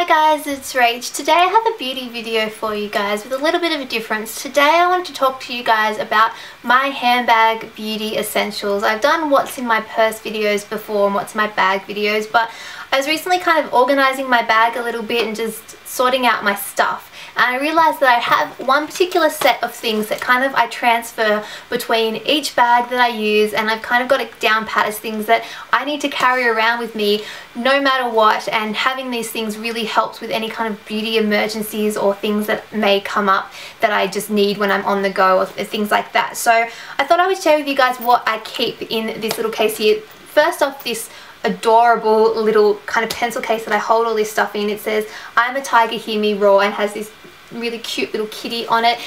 guys, it's Rach. Today I have a beauty video for you guys with a little bit of a difference. Today I want to talk to you guys about my handbag beauty essentials. I've done what's in my purse videos before and what's in my bag videos, but I was recently kind of organizing my bag a little bit and just sorting out my stuff. And I realized that I have one particular set of things that kind of I transfer between each bag that I use, and I've kind of got it down pat as things that I need to carry around with me no matter what, and having these things really helps with any kind of beauty emergencies or things that may come up that I just need when I'm on the go or things like that. So I thought I would share with you guys what I keep in this little case here. First off, this adorable little kind of pencil case that I hold all this stuff in. It says, "I'm a tiger, hear me roar," and has this really cute little kitty on it.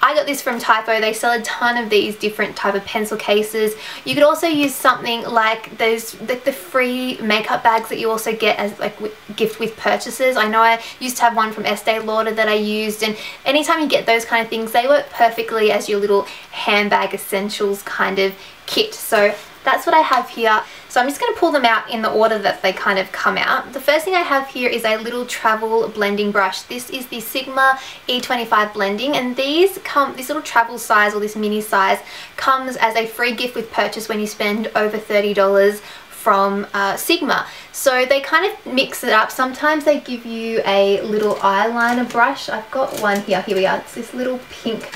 I got this from Typo. They sell a ton of these different type of pencil cases. You could also use something like those, like the free makeup bags that you also get as like gift with purchases. I know I used to have one from Estee Lauder that I used, and anytime you get those kind of things, they work perfectly as your little handbag essentials kind of kit. So that's what I have here. So I'm just going to pull them out in the order that they kind of come out. The first thing I have here is a little travel blending brush. This is the Sigma E25 blending, and these come, this little travel size or this mini size comes as a free gift with purchase when you spend over $30 from Sigma. So they kind of mix it up. Sometimes they give you a little eyeliner brush. I've got one here. Here we are. It's this little pink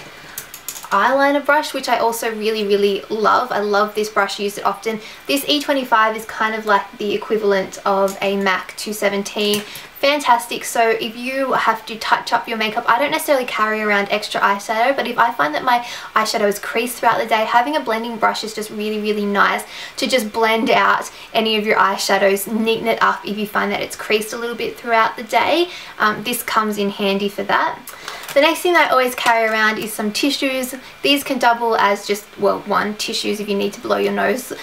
eyeliner brush, which I also really love. I love this brush, use it often. This E25 is kind of like the equivalent of a MAC 217. Fantastic. So if you have to touch up your makeup, I don't necessarily carry around extra eyeshadow, but if I find that my eyeshadow is creased throughout the day, having a blending brush is just really nice to just blend out any of your eyeshadows, neaten it up if you find that it's creased a little bit throughout the day. This comes in handy for that. The next thing I always carry around is some tissues. These can double as just, well, one, tissues if you need to blow your nose.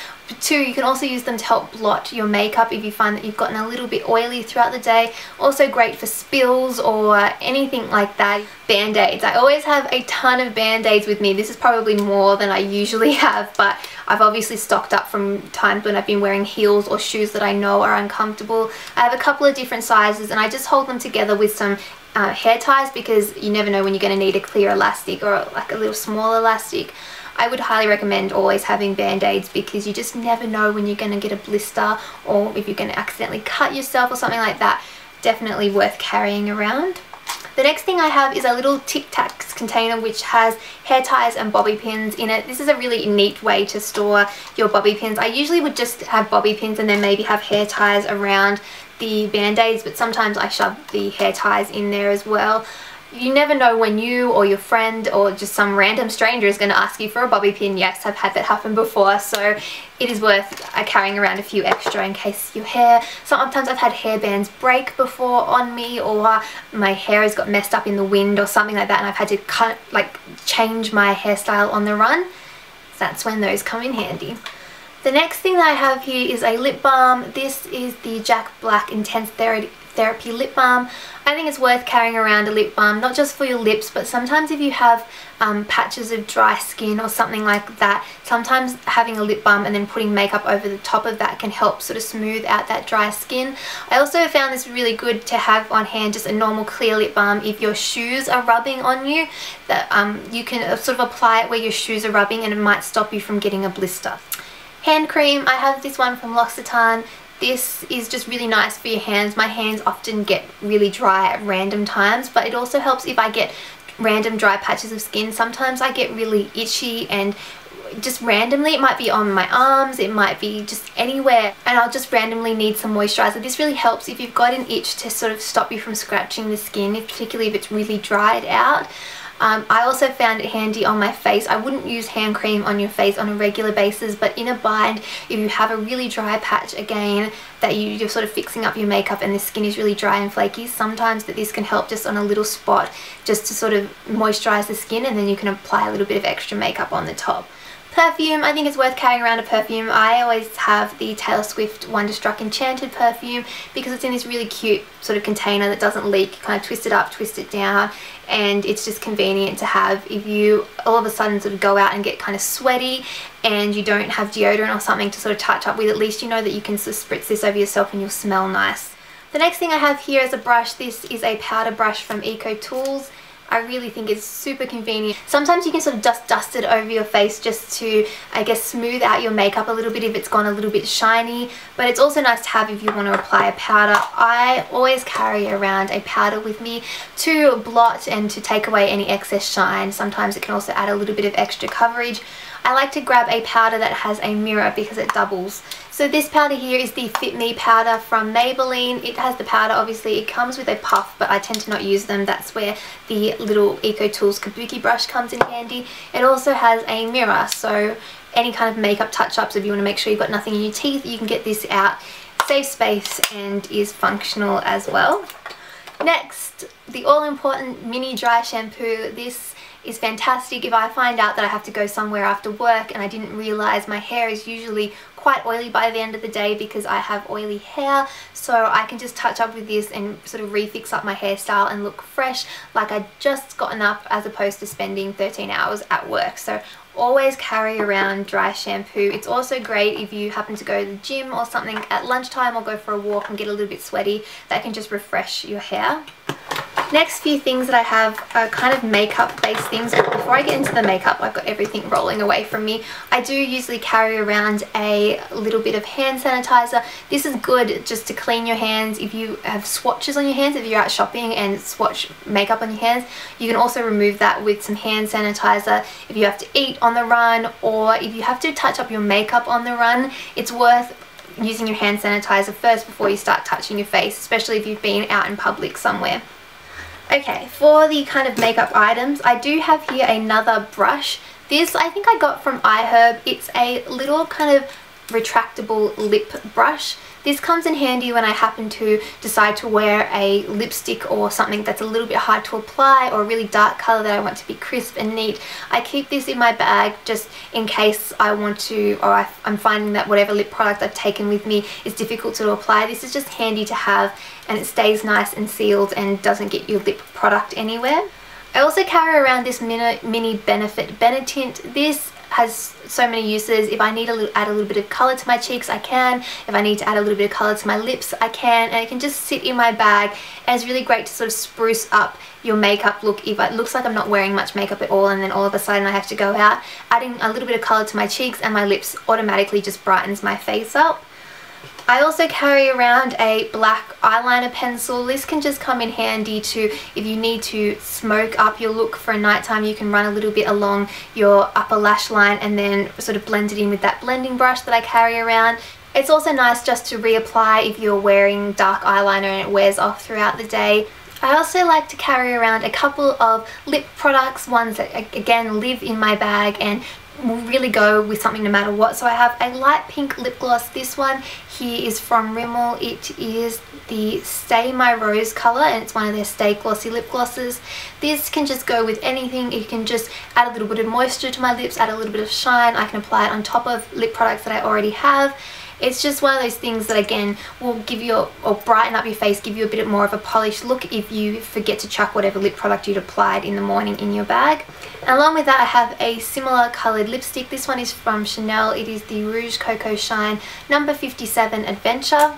Two, you can also use them to help blot your makeup if you find that you've gotten a little bit oily throughout the day. Also great for spills or anything like that. Band-Aids. I always have a ton of Band-Aids with me. This is probably more than I usually have, but I've obviously stocked up from times when I've been wearing heels or shoes that I know are uncomfortable. I have a couple of different sizes, and I just hold them together with some hair ties, because you never know when you're going to need a clear elastic or like a little small elastic. I would highly recommend always having Band-Aids, because you just never know when you're going to get a blister or if you're going to accidentally cut yourself or something like that. Definitely worth carrying around. The next thing I have is a little Tic Tacs container which has hair ties and bobby pins in it. This is a really neat way to store your bobby pins. I usually would just have bobby pins and then maybe have hair ties around the Band-Aids, but sometimes I shove the hair ties in there as well. You never know when you or your friend or just some random stranger is going to ask you for a bobby pin. Yes, I've had that happen before, so it is worth carrying around a few extra in case your hair... Sometimes I've had hair bands break before on me, or my hair has got messed up in the wind or something like that, and I've had to change my hairstyle on the run. That's when those come in handy. The next thing that I have here is a lip balm. This is the Jack Black Intense Therapy Lip Balm. I think it's worth carrying around a lip balm, not just for your lips, but sometimes if you have patches of dry skin or something like that, sometimes having a lip balm and then putting makeup over the top of that can help sort of smooth out that dry skin. I also found this really good to have on hand, just a normal clear lip balm if your shoes are rubbing on you, that you can sort of apply it where your shoes are rubbing, and it might stop you from getting a blister. Hand cream, I have this one from L'Occitane. This is just really nice for your hands. My hands often get really dry at random times, but it also helps if I get random dry patches of skin. Sometimes I get really itchy, and just randomly, it might be on my arms, it might be just anywhere, and I'll just randomly need some moisturizer. This really helps if you've got an itch to sort of stop you from scratching the skin, particularly if it's really dried out. I also found it handy on my face. I wouldn't use hand cream on your face on a regular basis, but in a bind, if you have a really dry patch, again, that you're sort of fixing up your makeup and the skin is really dry and flaky, sometimes this can help just on a little spot, just to sort of moisturize the skin, and then you can apply a little bit of extra makeup on the top. Perfume, I think it's worth carrying around a perfume. I always have the Taylor Swift Wonderstruck Enchanted perfume, because it's in this really cute sort of container that doesn't leak. You kind of twist it up, twist it down, and it's just convenient to have if you all of a sudden sort of go out and get kind of sweaty and you don't have deodorant or something to sort of touch up with. At least you know that you can sort of spritz this over yourself and you'll smell nice. The next thing I have here is a brush. This is a powder brush from Ecotools. I really think it's super convenient. Sometimes you can sort of dust it over your face just to, I guess, smooth out your makeup a little bit if it's gone a little bit shiny. But it's also nice to have if you want to apply a powder. I always carry around a powder with me to blot and to take away any excess shine. Sometimes it can also add a little bit of extra coverage. I like to grab a powder that has a mirror because it doubles. So this powder here is the Fit Me powder from Maybelline. It has the powder, obviously it comes with a puff, but I tend to not use them. That's where the little Ecotools Kabuki brush comes in handy. It also has a mirror, so any kind of makeup touch-ups, if you want to make sure you've got nothing in your teeth, you can get this out. Saves space and is functional as well. Next, the all-important mini dry shampoo. This is fantastic if I find out that I have to go somewhere after work and I didn't realize my hair is usually quite oily by the end of the day because I have oily hair, so I can just touch up with this and sort of refix up my hairstyle and look fresh like I'd just gotten up, as opposed to spending 13 hours at work. So always carry around dry shampoo. It's also great if you happen to go to the gym or something at lunchtime or go for a walk and get a little bit sweaty. That can just refresh your hair. Next few things that I have are kind of makeup based things. But before I get into the makeup, I've got everything rolling away from me. I do usually carry around a little bit of hand sanitizer. This is good just to clean your hands. If you have swatches on your hands, if you're out shopping and swatch makeup on your hands, you can also remove that with some hand sanitizer. If you have to eat on the run, or if you have to touch up your makeup on the run, it's worth using your hand sanitizer first before you start touching your face, especially if you've been out in public somewhere. Okay, for the kind of makeup items, I do have here another brush. This I think I got from iHerb. It's a little kind of retractable lip brush. This comes in handy when I happen to decide to wear a lipstick or something that's a little bit hard to apply, or a really dark colour that I want to be crisp and neat. I keep this in my bag just in case I want to, or I'm finding that whatever lip product I've taken with me is difficult to apply. This is just handy to have, and it stays nice and sealed and doesn't get your lip product anywhere. I also carry around this mini Benefit Benetint. This has so many uses. If I need to add a little bit of colour to my cheeks, I can. If I need to add a little bit of colour to my lips, I can. And it can just sit in my bag, and it's really great to sort of spruce up your makeup look if it looks like I'm not wearing much makeup at all and then all of a sudden I have to go out. Adding a little bit of colour to my cheeks and my lips automatically just brightens my face up. I also carry around a black eyeliner pencil. This can just come in handy to, if you need to smoke up your look for a nighttime, you can run a little bit along your upper lash line and then sort of blend it in with that blending brush that I carry around. It's also nice just to reapply if you're wearing dark eyeliner and it wears off throughout the day. I also like to carry around a couple of lip products, ones that again live in my bag and will really go with something no matter what. So I have a light pink lip gloss. This one here is from Rimmel. It is the Stay My Rose colour and it's one of their Stay Glossy lip glosses. This can just go with anything. It can just add a little bit of moisture to my lips, add a little bit of shine. I can apply it on top of lip products that I already have. It's just one of those things that again will give you, or brighten up your face, give you a bit more of a polished look if you forget to chuck whatever lip product you'd applied in the morning in your bag. And along with that I have a similar coloured lipstick. This one is from Chanel. It is the Rouge Coco Shine number 57 Adventure.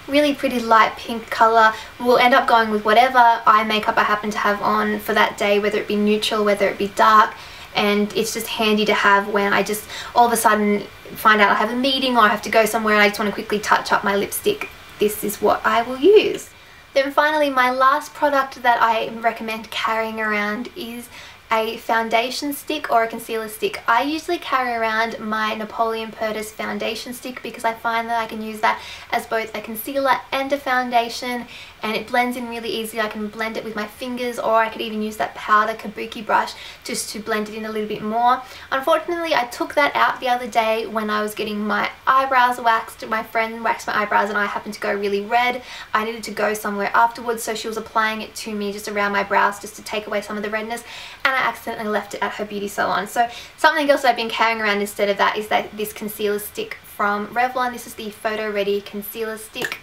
Really pretty light pink colour. We'll end up going with whatever eye makeup I happen to have on for that day, whether it be neutral, whether it be dark. And it's just handy to have when I just all of a sudden find out I have a meeting or I have to go somewhere and I just want to quickly touch up my lipstick. This is what I will use. Then finally, my last product that I recommend carrying around is a foundation stick or a concealer stick. I usually carry around my Napoleon Purtis foundation stick because I find that I can use that as both a concealer and a foundation, and it blends in really easy. I can blend it with my fingers, or I could even use that powder Kabuki brush just to blend it in a little bit more. Unfortunately, I took that out the other day when I was getting my eyebrows waxed. My friend waxed my eyebrows and I happened to go really red. I needed to go somewhere afterwards, so she was applying it to me just around my brows just to take away some of the redness, and I accidentally left it at her beauty salon. So something else that I've been carrying around instead of that is this concealer stick from Revlon. This is the Photo Ready Concealer Stick.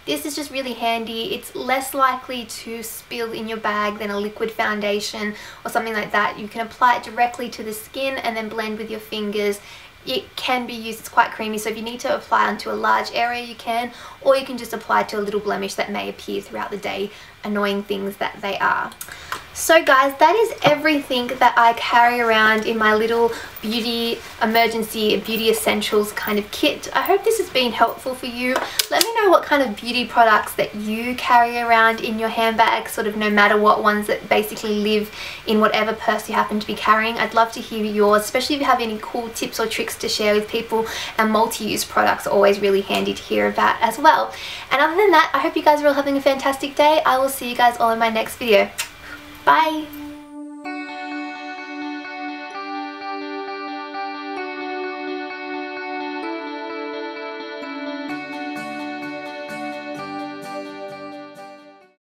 This is just really handy. It's less likely to spill in your bag than a liquid foundation or something like that. You can apply it directly to the skin and then blend with your fingers. it can be used. It's quite creamy, so if you need to apply onto a large area you can, or you can just apply to a little blemish that may appear throughout the day, annoying things that they are. So guys, that is everything that I carry around in my little beauty emergency beauty essentials kind of kit. I hope this has been helpful for you. Let me know what kind of beauty products that you carry around in your handbag, sort of no matter what, ones that basically live in whatever purse you happen to be carrying. I'd love to hear yours, especially if you have any cool tips or tricks to share with people, and multi-use products are always really handy to hear about as well. And other than that, I hope you guys are all having a fantastic day. I will see you guys all in my next video. Bye!